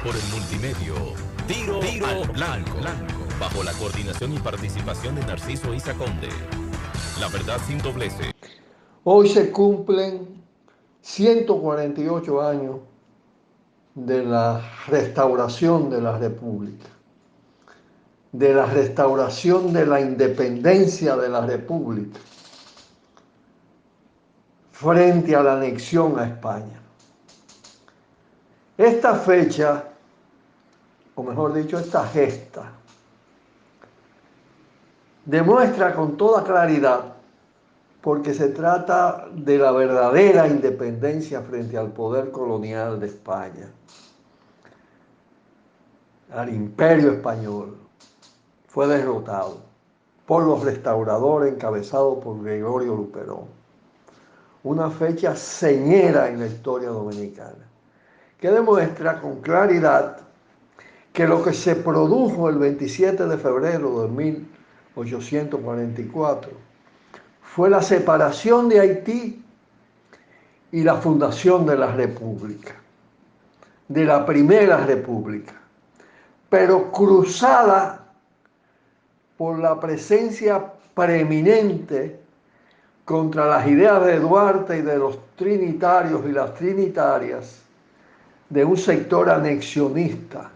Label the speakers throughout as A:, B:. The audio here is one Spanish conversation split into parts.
A: por el multimedio Tiro al Blanco, bajo la coordinación y participación de Narciso Isa Conde. La verdad sin doblece.
B: Hoy se cumplen 148 años de la restauración de la República, de la restauración de la independencia de la República frente a la anexión a España. Esta fecha, o mejor dicho, esta gesta, demuestra con toda claridad, porque se trata de la verdadera independencia frente al poder colonial de España, al imperio español. Fue derrotado por los restauradores encabezados por Gregorio Luperón. Una fecha señera en la historia dominicana, que demuestra con claridad que lo que se produjo el 27 de febrero de 1844 fue la separación de Haití y la fundación de la República, de la Primera República, pero cruzada por la presencia preeminente contra las ideas de Duarte y de los trinitarios y las trinitarias de un sector anexionista,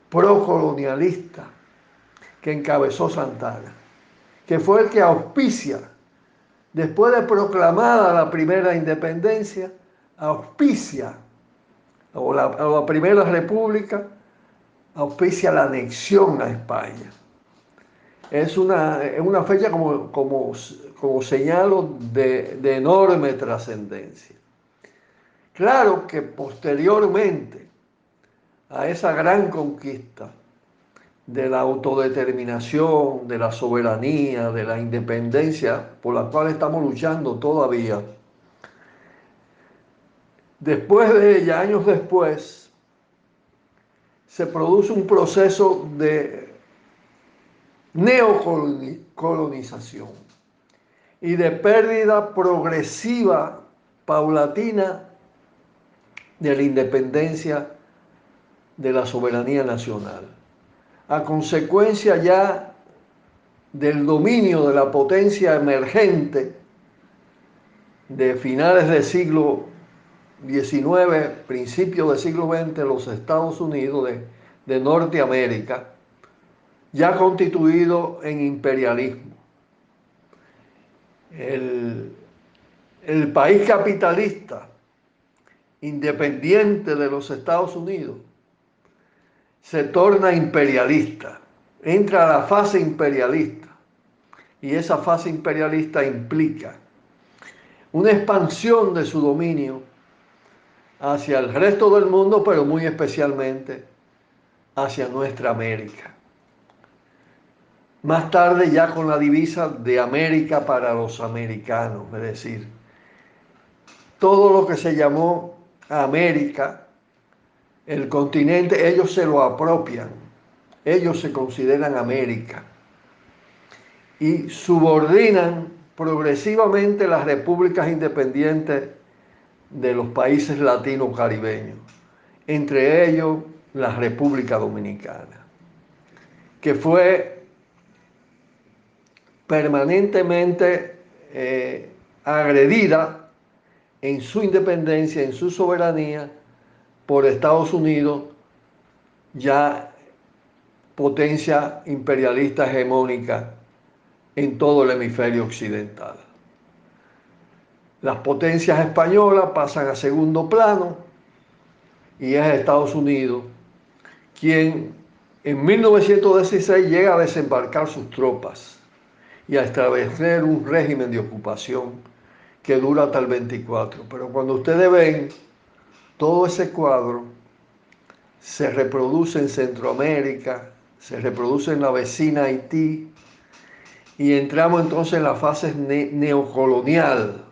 B: procolonialista, que encabezó Santana, que fue el que auspicia, después de proclamada la primera independencia, auspicia, o la primera república, auspicia la anexión a España. Es una fecha, como señalo, de enorme trascendencia. Claro que posteriormente a esa gran conquista de la autodeterminación, de la soberanía, de la independencia por la cual estamos luchando todavía, después de ella, años después, se produce un proceso de neocolonización y de pérdida progresiva, paulatina, de la independencia, de la soberanía nacional, a consecuencia ya del dominio de la potencia emergente de finales del siglo XIX, principios del siglo XX, los Estados Unidos de Norteamérica, ya constituido en imperialismo. El país capitalista independiente de los Estados Unidos se torna imperialista, entra a la fase imperialista, y esa fase imperialista implica una expansión de su dominio hacia el resto del mundo, pero muy especialmente hacia nuestra América. Más tarde ya con la divisa de América para los americanos, es decir, todo lo que se llamó América, el continente, ellos se lo apropian, ellos se consideran América y subordinan progresivamente las repúblicas independientes de los países latino-caribeños, entre ellos la República Dominicana, que fue permanentemente agredida en su independencia, en su soberanía, por Estados Unidos, ya potencia imperialista hegemónica en todo el hemisferio occidental. Las potencias españolas pasan a segundo plano y es Estados Unidos quien en 1916 llega a desembarcar sus tropas y a establecer un régimen de ocupación que dura hasta el 24. Pero cuando ustedes ven todo ese cuadro, se reproduce en Centroamérica, se reproduce en la vecina Haití, y entramos entonces en la fase neocolonial,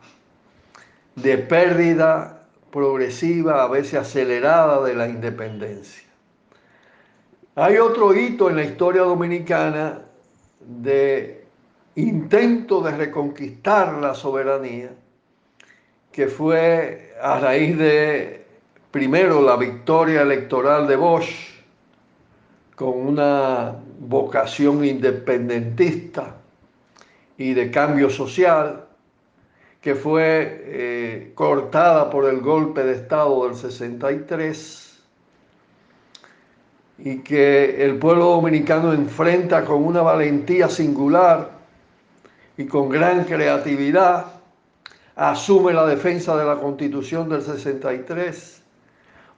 B: de pérdida progresiva, a veces acelerada, de la independencia. Hay otro hito en la historia dominicana de intento de reconquistar la soberanía, que fue a raíz de primero la victoria electoral de Bosch, con una vocación independentista y de cambio social, que fue cortada por el golpe de Estado del 63 y que el pueblo dominicano enfrenta con una valentía singular y con gran creatividad, asume la defensa de la Constitución del 63,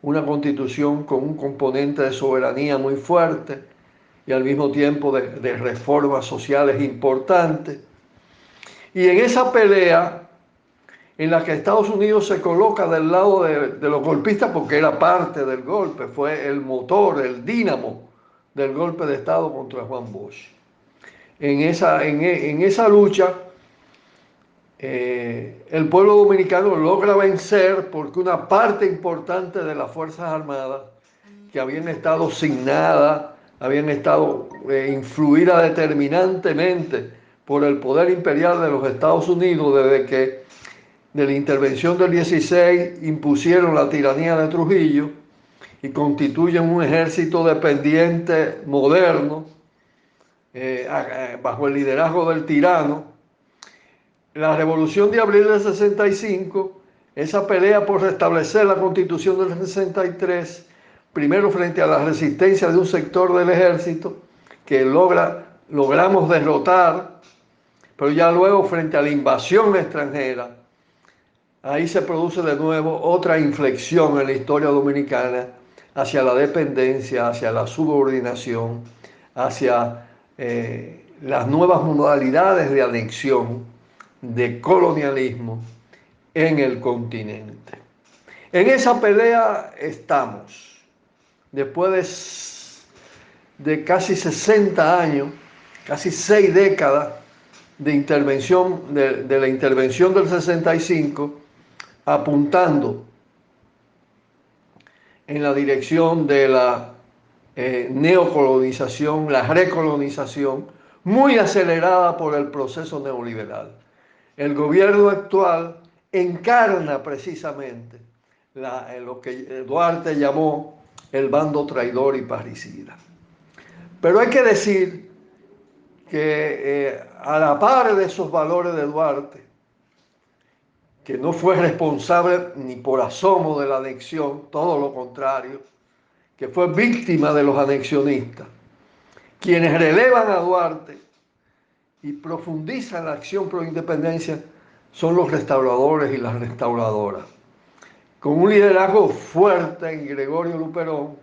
B: una constitución con un componente de soberanía muy fuerte y al mismo tiempo de reformas sociales importantes. Y en esa pelea, en la que Estados Unidos se coloca del lado de los golpistas porque era parte del golpe, fue el motor, el dínamo del golpe de Estado contra Juan Bosch. En esa lucha, el pueblo dominicano logra vencer porque una parte importante de las Fuerzas Armadas, que habían estado signadas, habían estado influidas determinantemente por el poder imperial de los Estados Unidos desde que de la intervención del 16 impusieron la tiranía de Trujillo y constituyen un ejército dependiente moderno bajo el liderazgo del tirano. La revolución de abril del 65, esa pelea por restablecer la constitución del 63, primero frente a la resistencia de un sector del ejército que logramos derrotar, pero ya luego frente a la invasión extranjera, ahí se produce de nuevo otra inflexión en la historia dominicana hacia la dependencia, hacia la subordinación, hacia las nuevas modalidades de anexión, de colonialismo en el continente. En esa pelea estamos, después de casi 60 años, casi 6 décadas de intervención, de la intervención del 65, apuntando en la dirección de la neocolonización, la recolonización, muy acelerada por el proceso neoliberal. El gobierno actual encarna precisamente lo que Duarte llamó el bando traidor y parricida. Pero hay que decir que a la par de esos valores de Duarte, que no fue responsable ni por asomo de la anexión, todo lo contrario, que fue víctima de los anexionistas, quienes relevan a Duarte y profundizan la acción pro independencia son los restauradores y las restauradoras, con un liderazgo fuerte en Gregorio Luperón,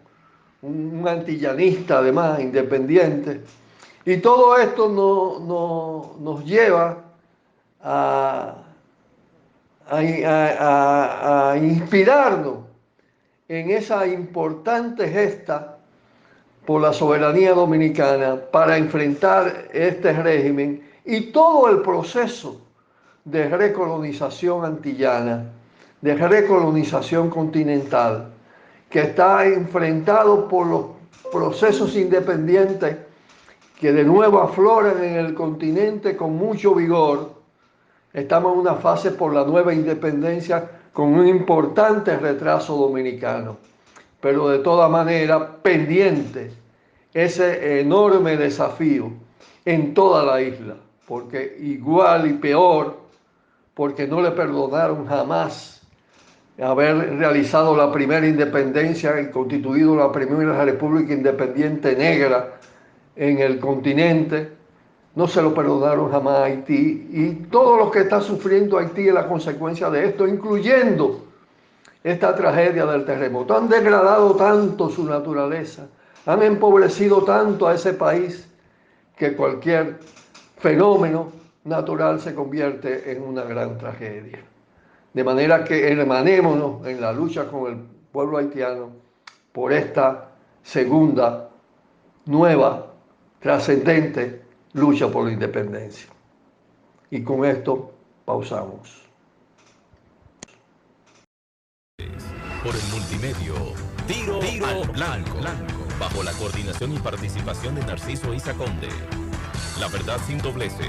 B: un antillanista además, independiente, y todo esto nos lleva a inspirarnos en esa importante gesta por la soberanía dominicana para enfrentar este régimen y todo el proceso de recolonización antillana, de recolonización continental, que está enfrentado por los procesos independientes que de nuevo afloran en el continente con mucho vigor. Estamos en una fase por la nueva independencia con un importante retraso dominicano, pero de todas maneras pendiente ese enorme desafío en toda la isla, porque igual y peor, porque no le perdonaron jamás haber realizado la primera independencia y constituido la primera república independiente negra en el continente. No se lo perdonaron jamás a Haití, y todo lo que está sufriendo Haití es la consecuencia de esto, incluyendo esta tragedia del terremoto. Han degradado tanto su naturaleza, han empobrecido tanto a ese país, que cualquier fenómeno natural se convierte en una gran tragedia. De manera que hermanémonos en la lucha con el pueblo haitiano por esta segunda, nueva, trascendente lucha por la independencia. Y con esto pausamos.
A: Por el multimedio, Tiro al Blanco, bajo la coordinación y participación de Narciso Isa Conde. La verdad sin dobleces.